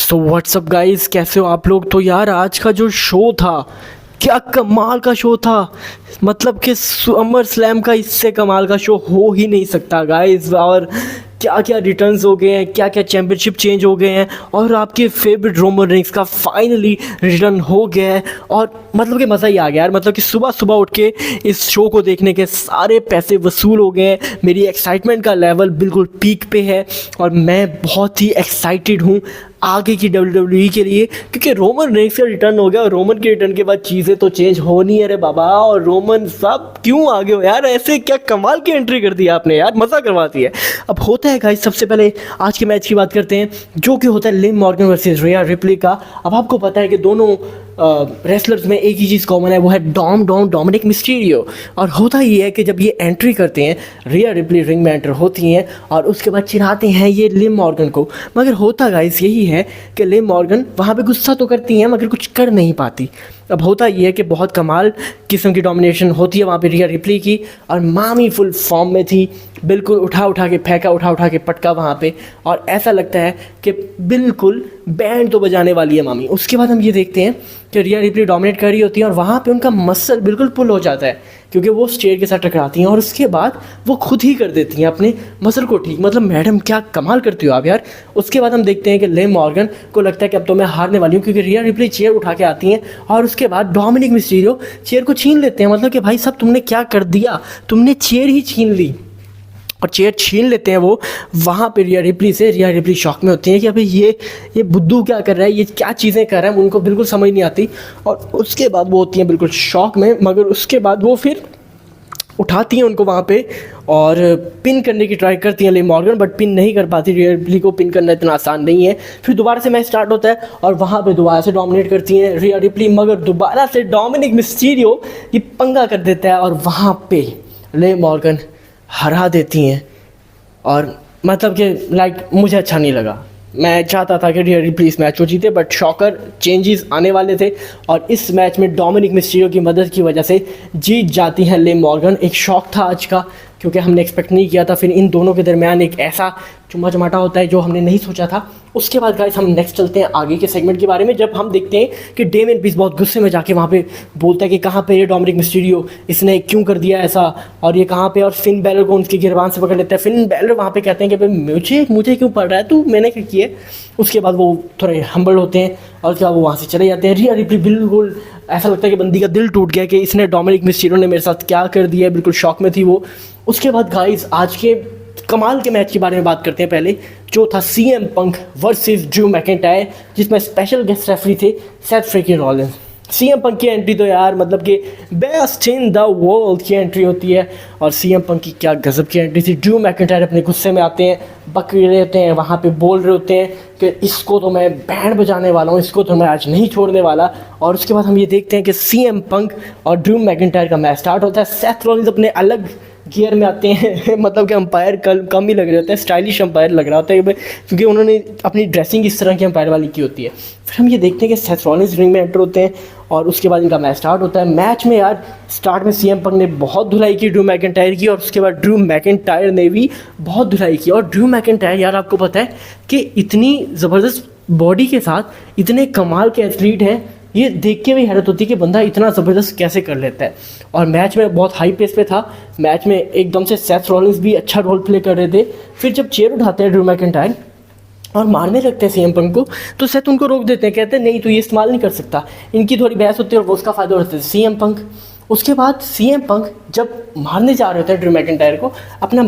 So what's up guys, कैसे हो आप लोग। तो यार आज का जो शो था, क्या कमाल का शो था। मतलब कि समर स्लैम का इससे कमाल का शो हो ही नहीं सकता गाइस। और क्या क्या रिटर्न्स हो गए हैं, क्या क्या चैम्पियनशिप चेंज हो गए हैं, और आपके फेवरेट रोमन रेंस का फाइनली रिटर्न हो गया है। और मतलब कि मज़ा ही आ गया यार। मतलब कि सुबह सुबह उठ के इस शो को देखने के सारे पैसे वसूल हो गए हैं। मेरी एक्साइटमेंट का लेवल बिल्कुल पीक पे है और मैं बहुत ही एक्साइटेड हूँ आगे की WWE के लिए, क्योंकि रोमन रेंस का रिटर्न हो गया। और रोमन के रिटर्न के बाद चीज़ें तो चेंज होनी है रे बाबा। और रोमन साहब क्यों आगे हो यार, ऐसे क्या कमाल की एंट्री कर दी आपने यार, मज़ा करवाती है। अब होता है गाइस, सबसे पहले आज के मैच की बात करते हैं, जो कि होता है लिव मॉर्गन वर्सेस रिया रिप्ली का। अब आपको पता है कि दोनों रेसलर्स में एक ही चीज़ कॉमन है, वो है डोमिनिक मिस्टीरियो। और होता ये है कि जब ये एंट्री करते हैं, रिया रिप्ली रिंग में एंटर होती हैं और उसके बाद चिढ़ाते हैं ये लिव मॉर्गन को। मगर होता गाइस यही है कि लिव मॉर्गन वहाँ पे गुस्सा तो करती हैं मगर कुछ कर नहीं पाती। अब होता ये है कि बहुत कमाल किस्म की डोमिनेशन होती है वहाँ पे रिया रिप्ली की, और मामी फुल फॉर्म में थी, बिल्कुल उठा के फेंका, उठा के पटका वहाँ पे। और ऐसा लगता है कि बिल्कुल बैंड तो बजाने वाली है मामी। उसके बाद हम ये देखते हैं कि रिया रिप्ली डोमिनेट कर रही होती है और वहाँ पे उनका मसल बिल्कुल पुल हो जाता है, क्योंकि वो स्टेयर के साथ टकराती हैं और उसके बाद वो खुद ही कर देती हैं अपने मसल को ठीक। मतलब मैडम क्या कमाल करती हो आप यार। उसके बाद हम देखते हैं कि लिव मॉर्गन को लगता है कि अब तो मैं हारने वाली हूँ, क्योंकि रिया रिप्ली चेयर उठा के आती हैं और उसके बाद डोमिनिक मिस्टीरियो चेयर को छीन लेते हैं। मतलब कि भाई साहब तुमने क्या कर दिया, तुमने चेयर ही छीन ली। और चेयर छीन लेते हैं वो वहाँ पे रिया रिप्ली से। रिया रिप्ली शॉक में होती है कि अभी ये बुद्धू क्या कर रहा है, ये क्या चीज़ें कर रहा है, उनको बिल्कुल समझ नहीं आती। और उसके बाद वो होती हैं बिल्कुल शॉक में। मगर उसके बाद वो फिर उठाती हैं उनको वहाँ पे और पिन करने की ट्राई करती हैं लिव मॉर्गन, बट पिन नहीं कर पाती। रिया रिप्ली को पिन करना इतना आसान नहीं है। फिर दोबारा से मैच स्टार्ट होता है और वहाँ पे दोबारा से डोमिनेट करती हैं रिया रिप्ली, मगर दोबारा से डोमिनिक मिस्टीरियो ये पंगा कर देता है और वहाँ पे लिव मॉर्गन हरा देती हैं। और मतलब कि मुझे अच्छा नहीं लगा। मैं चाहता था कि रिया रिप्ली इस मैच को जीते, बट शॉकर चेंजेस आने वाले थे और इस मैच में डोमिनिक मिस्टीरियो की मदद की वजह से जीत जाती हैं लिव मॉर्गन। एक शॉक था आज का, क्योंकि हमने एक्सपेक्ट नहीं किया था। फिर इन दोनों के दरमियान एक ऐसा चुम्मा चमाटा होता है जो हमने नहीं सोचा था। उसके बाद गाइस हम नेक्स्ट चलते हैं आगे के सेगमेंट के बारे में, जब हम देखते हैं कि डेमियन पीस बहुत गुस्से में जाके वहाँ पे बोलता है कि कहाँ पे ये डोमिनिक मिस्टीरियो, इसने क्यों कर दिया ऐसा, और ये कहाँ पे। और फिन बैलर को उनकी गिरबान से पकड़ लेता है। फिन बैलर वहाँ पे कहते हैं कि मुझे क्यों पड़ रहा है, तू मैंने क्या किया। उसके बाद वो थोड़े हम्बल होते हैं और क्या वो वहाँ से चले जाते हैं। रिया रिप्ली बिल्कुल ऐसा लगता है कि बंदी का दिल टूट गया कि इसने डोमिनिक मिस्टीरियो ने मेरे साथ क्या कर दिया है, बिल्कुल शॉक में थी वो। उसके बाद गाइस आज के कमाल के मैच के बारे में बात करते हैं पहले, जो था CM पंक वर्सेस ड्रू मैकिंटायर, जिसमें स्पेशल गेस्ट रेफरी थे सेथ फ्रीकिंग रॉलिंस। CM पंक की एंट्री तो यार मतलब कि बेस्ट इन द वर्ल्ड की एंट्री होती है। और CM पंक की क्या गजब की एंट्री थी। ड्रू मैकिंटायर अपने गुस्से में आते हैं, बक रहे होते हैं, वहाँ पे बोल रहे होते हैं कि इसको तो मैं बैंड बजाने वाला हूँ, इसको तो मैं आज नहीं छोड़ने वाला। और उसके बाद हम ये देखते हैं कि CM पंक और ड्रू मैकिंटायर का मैच स्टार्ट होता है। सेथ रॉलिंस अपने अलग गियर में आते हैं मतलब कि अंपायर कम ही लग रहे होते हैं, स्टाइलिश अंपायर लग रहा होता है, क्योंकि उन्होंने अपनी ड्रेसिंग इस तरह की अंपायर वाली की होती है। फिर हम ये देखते हैं कि सेथ रॉलिंस रिंग में एंटर होते हैं और उसके बाद इनका मैच स्टार्ट होता है। मैच में यार स्टार्ट में CM पंक ने बहुत धुलाई की ड्रू मैकिंटायर की, और उसके बाद ड्रू मैकिंटायर ने भी बहुत धुलाई की। और ड्रू मैकिंटायर यार आपको पता है कि इतनी ज़बरदस्त बॉडी के साथ इतने कमाल के एथलीट हैं, ये देख के भी हैरत होती है कि बंदा इतना ज़बरदस्त कैसे कर लेता है। और मैच में बहुत हाई पेस पे था। मैच में एकदम से सेथ रॉलिंस भी अच्छा रोल प्ले कर रहे थे। फिर जब चेयर उठाते हैं ड्रू मैकिंटायर और मारने लगते हैं CM पंक को, तो सेथ उनको रोक देते हैं, कहते हैं नहीं तो ये इस्तेमाल नहीं कर सकता। इनकी थोड़ी बहस होती है और वो उसका फ़ायदा उठाते हैं CM पंक। उसके बाद CM पंक जब मारने जा रहे होते हैं ड्रू मैकिंटायर को, अपना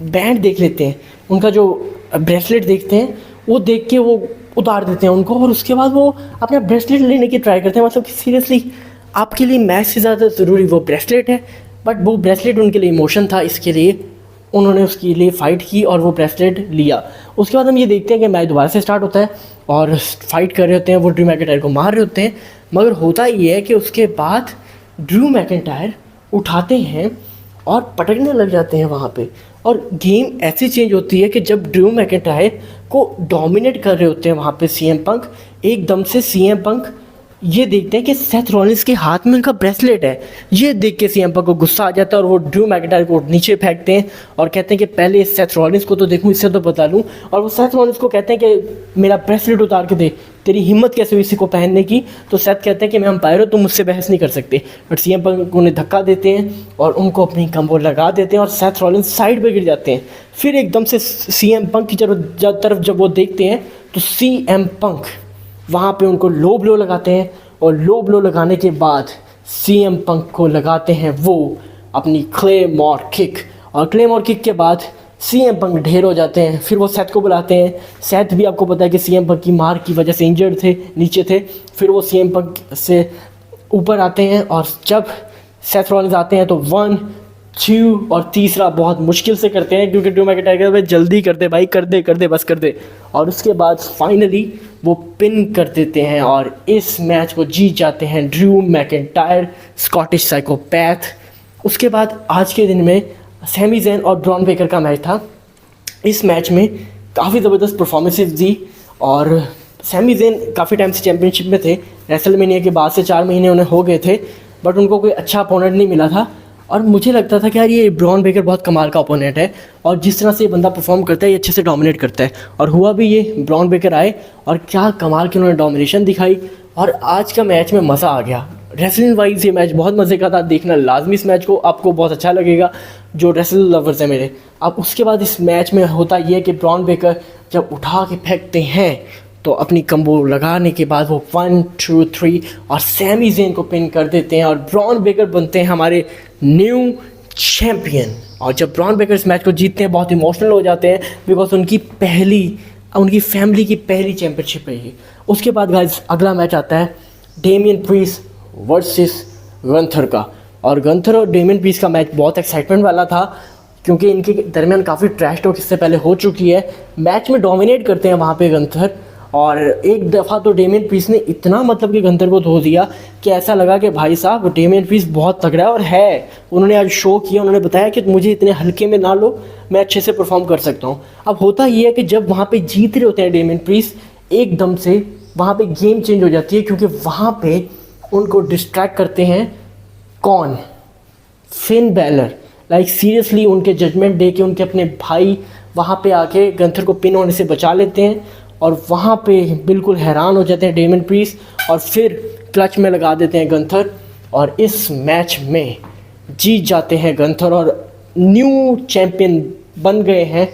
बैंड देख लेते हैं, उनका जो ब्रेसलेट देखते हैं, वो देख के वो उतार देते हैं उनको। और उसके बाद वो अपना ब्रेसलेट लेने की ट्राई करते हैं। मतलब कि सीरियसली आपके लिए मैच से ज़्यादा ज़रूरी वो ब्रेसलेट है, बट वो ब्रेसलेट उनके लिए इमोशन था, इसके लिए उन्होंने उसके लिए फ़ाइट की और वो ब्रेसलेट लिया। उसके बाद हम ये देखते हैं कि मैच दोबारा से स्टार्ट होता है और फाइट कर रहे होते हैं, वो ड्रू मैकिंटायर को मार रहे होते हैं। मगर होता ये है कि उसके बाद ड्रू मैकिंटायर उठाते हैं और पटकने लग जाते हैं वहाँ पे। और गेम ऐसी चेंज होती है कि जब ड्रू मैकिंटायर को डोमिनेट कर रहे होते हैं वहाँ पे CM पंक, एकदम से CM पंक ये देखते हैं कि सेथ रॉलिंस के हाथ में उनका ब्रेसलेट है। ये देख के सीएम पंक को गुस्सा आ जाता है और वो ड्रू मैकिंटायर को नीचे फेंकते हैं और कहते हैं कि पहले सेथ रॉलिंस को तो देखूं, इससे तो बता लूं। और वो सेथ रॉलिंस को कहते हैं कि मेरा ब्रेसलेट उतार के दे, तेरी हिम्मत कैसे हुई इसी को पहनने की। तो सेथ कहते हैं कि मैं अंपायर हूं, तुम मुझसे बहस नहीं कर सकते। बट सीएम पंक उन्हें धक्का देते हैं और उनको अपनी कम्बो लगा देते हैं और सेथ रॉलिंस साइड पर गिर जाते हैं। फिर एकदम से सीएम पंक की तरफ जब वो देखते हैं तो सीएम पंक वहाँ पे उनको लो ब्लो लगाते हैं और लो ब्लो लगाने के बाद सीएम पंक को लगाते हैं वो अपनी क्लेमोर किक। और क्लेमोर किक के बाद सीएम पंक ढेर हो जाते हैं। फिर वो सेथ को बुलाते हैं। सेथ भी आपको पता है कि सीएम पंक की मार की वजह से इंजर्ड थे, नीचे थे। फिर वो सीएम पंक से ऊपर आते हैं और जब सेथ रॉलिंस आते हैं तो 1, 2 और तीसरा बहुत मुश्किल से करते हैं क्योंकि ड्रू मैकिंटायर भाई जल्दी कर दे भाई, कर दे बस कर दे। और उसके बाद फाइनली वो पिन कर देते हैं और इस मैच को जीत जाते हैं ड्रू मैकिंटायर, स्कॉटिश साइकोपैथ। उसके बाद आज के दिन में सैमी ज़ेन और ब्रॉन बेकर का मैच था। इस मैच में काफ़ी ज़बरदस्त परफॉर्मेंसेस दी और सैमी ज़ेन काफ़ी टाइम से चैम्पियनशिप में थे। रेसलमेनिया के बाद से 4 महीने उन्हें हो गए थे बट उनको कोई अच्छा अपोनेंट नहीं मिला था। और मुझे लगता था कि यार ये ब्रॉन बेकर बहुत कमाल का ओपोनेंट है और जिस तरह से ये बंदा परफॉर्म करता है ये अच्छे से डोमिनेट करता है। और हुआ भी ये, ब्रॉन बेकर आए और क्या कमाल की उन्होंने डोमिनेशन दिखाई और आज का मैच में मज़ा आ गया। रेसलिंग वाइज ये मैच बहुत मज़े का था, देखना लाजमी इस मैच को, आपको बहुत अच्छा लगेगा जो रेसल लवर्स हैं मेरे। अब उसके बाद इस मैच में होता ये है कि ब्रॉन बेकर जब उठा के फेंकते हैं तो अपनी कम्बो लगाने के बाद वो 1, 2, 3 और सैमी ज़ेन को पिन कर देते हैं और ब्रॉन बेकर बनते हैं हमारे न्यू चैम्पियन। और जब ब्रॉन बेकर इस मैच को जीतते हैं बहुत इमोशनल हो जाते हैं बिकॉज उनकी फैमिली की पहली चैम्पियनशिप है ये। उसके बाद गाइस अगला मैच आता है डेमियन प्रीस्ट वर्सेस गंथर का। और गंथर और डेमियन प्रीस्ट का मैच बहुत एक्साइटमेंट वाला था क्योंकि इनके दरमियान काफ़ी ट्रैश टॉक इससे पहले हो चुकी है। मैच में डोमिनेट करते हैं वहाँ पे गंथर और एक दफ़ा तो डेमियन प्रीस्ट ने इतना मतलब कि गंथर को धो दिया कि ऐसा लगा कि भाई साहब डेमियन प्रीस्ट बहुत तगड़ा है। और है, उन्होंने आज शो किया, उन्होंने बताया कि मुझे इतने हल्के में ना लो, मैं अच्छे से परफॉर्म कर सकता हूँ। अब होता ये है कि जब वहाँ पे जीत रहे होते हैं डेमियन प्रीस्ट एकदम से वहाँ पे गेम चेंज हो जाती है क्योंकि वहाँ पे उनको डिस्ट्रैक्ट करते हैं कौन, फिन बैलर। लाइक सीरियसली उनके जजमेंट दे के उनके अपने भाई वहाँ पे आके गंथर को पिन होने से बचा लेते हैं और वहाँ पे बिल्कुल हैरान हो जाते हैं डेमियन प्रीस्ट और फिर क्लच में लगा देते हैं गंथर और इस मैच में जीत जाते हैं गंथर और न्यू चैम्पियन बन गए हैं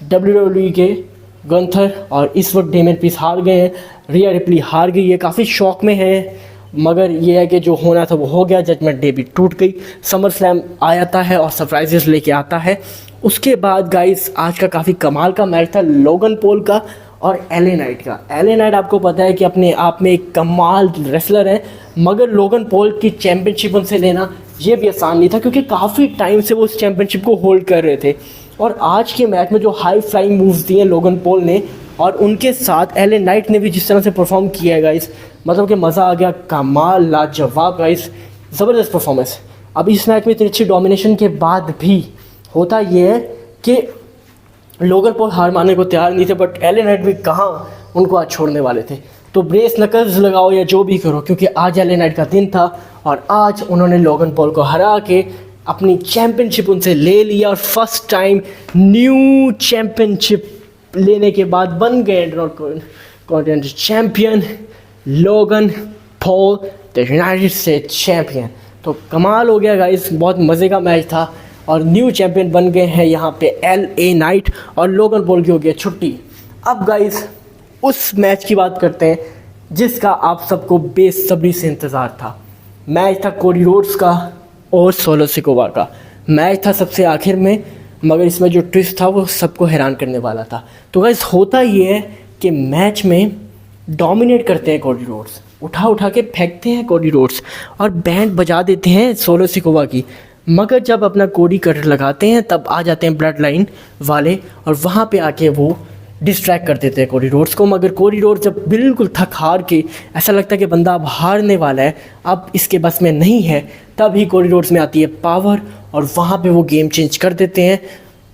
WWE के गंथर। और इस वक्त डेमियन प्रीस्ट हार गए हैं, रिया रिप्ली हार गई है, काफ़ी शौक में है मगर ये है कि जो होना था वो हो गया, जजमेंट डे भी टूट गई। समर स्लैम आता है और सरप्राइजेस लेके आता है। उसके बाद गाइस आज का काफ़ी कमाल का मैच था लोगन पॉल का और एले नाइट का। एले नाइट आपको पता है कि अपने आप में एक कमाल रेसलर है मगर लोगन पॉल की चैम्पियनशिप उनसे लेना ये भी आसान नहीं था क्योंकि काफ़ी टाइम से वो उस चैम्पियनशिप को होल्ड कर रहे थे। और आज के मैच में जो हाई फ्लाइंग मूव्स दिए लोगन पॉल ने और उनके साथ एले नाइट ने भी जिस तरह से परफॉर्म किया है गाइस, मतलब कि मज़ा आ गया, कमाल लाजवाब गाइस, ज़बरदस्त परफॉर्मेंस। अब इस मैच में इतनी अच्छी डोमिनेशन के बाद भी होता ये है कि लोगन पॉल हार मानने को तैयार नहीं थे बट एले नाइट भी कहाँ उनको आज छोड़ने वाले थे। तो ब्रेस नकल्स लगाओ या जो भी करो क्योंकि आज एले नाइट का दिन था और आज उन्होंने लोगन पॉल को हरा के अपनी चैम्पियनशिप उनसे ले लिया और फर्स्ट टाइम न्यू चैम्पियनशिप लेने के बाद बन गए intercontinental champion Logan Paul the United states champion. तो कमाल हो गया गाइस, बहुत मज़े का मैच था और न्यू चैम्पियन बन गए हैं यहाँ पे एलए नाइट और लोगन पॉल की हो गई छुट्टी। अब गाइस उस मैच की बात करते हैं जिसका आप सबको बेसब्री से इंतज़ार था। मैच था कोडी रोड्स का और सोलो सिकोवा का। मैच था सबसे आखिर में मगर इसमें जो ट्विस्ट था वो सबको हैरान करने वाला था। तो गाइस होता ये है कि मैच में डोमिनेट करते हैं कोडी रोड्स, उठा के फेंकते हैं कोडी रोड्स और बैंड बजा देते हैं सोलो सिकोवा की। मगर जब अपना कोडी कटर लगाते हैं तब आ जाते हैं ब्लड लाइन वाले और वहाँ पे आके वो डिस्ट्रैक्ट कर देते हैं कोडी रोड्स को। मगर कोडी रोड्स जब बिल्कुल थक हार के ऐसा लगता है कि बंदा अब हारने वाला है, अब इसके बस में नहीं है, तब ही कोडी रोड्स में आती है पावर और वहाँ पे वो गेम चेंज कर देते हैं।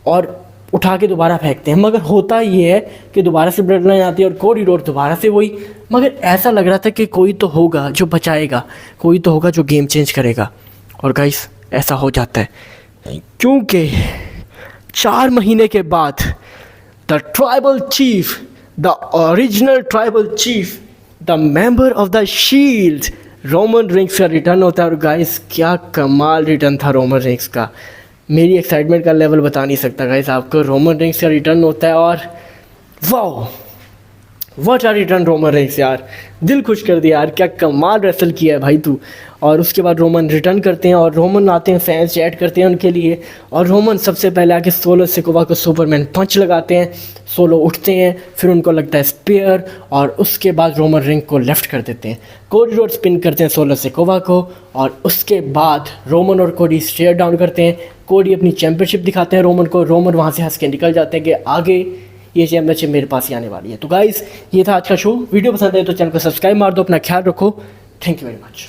और उठा के दोबारा फेंकते हैं, मगर होता ये है कि दोबारा से ब्लड लाइन आती है और कोडी रोड दोबारा से वही। मगर ऐसा लग रहा था कि कोई तो होगा जो बचाएगा, कोई तो होगा जो गेम चेंज करेगा। और गाइस ऐसा हो जाता है क्योंकि 4 महीने के बाद the tribal chief, the original tribal chief, the member of the shield, Roman rings का रिटर्न होता है। और गाइस क्या कमाल रिटर्न था रोमन रिंग्स का, मेरी एक्साइटमेंट का लेवल बता नहीं सकता गाइस आपको। रोमन रिंग्स का रिटर्न होता है और wow what are return Roman rings यार, दिल खुश कर दिया यार, क्या कमाल रेसल किया है भाई तू। और उसके बाद रोमन रिटर्न करते हैं और रोमन आते हैं, फैंस चैट करते हैं उनके लिए, और रोमन सबसे पहले आके सोलो सिकोवा को सुपरमैन पंच लगाते हैं, सोलो उठते हैं, फिर उनको लगता है स्पेयर, और उसके बाद रोमन रिंग को लेफ्ट कर देते हैं, कोडी रोड स्पिन करते हैं सोलो सिकोवा को, और उसके बाद रोमन और कोडी स्टेयर डाउन करते हैं, कोडी अपनी चैंपियनशिप दिखाते हैं रोमन को, रोमन वहाँ से हंस के निकल जाते हैं कि आगे ये चैंपियनशिप मेरे पास ही आने वाली है। तो गाइस ये था आज का शो, वीडियो पसंद आए तो चैनल को सब्सक्राइब मार दो, अपना ख्याल रखो, थैंक यू वेरी मच।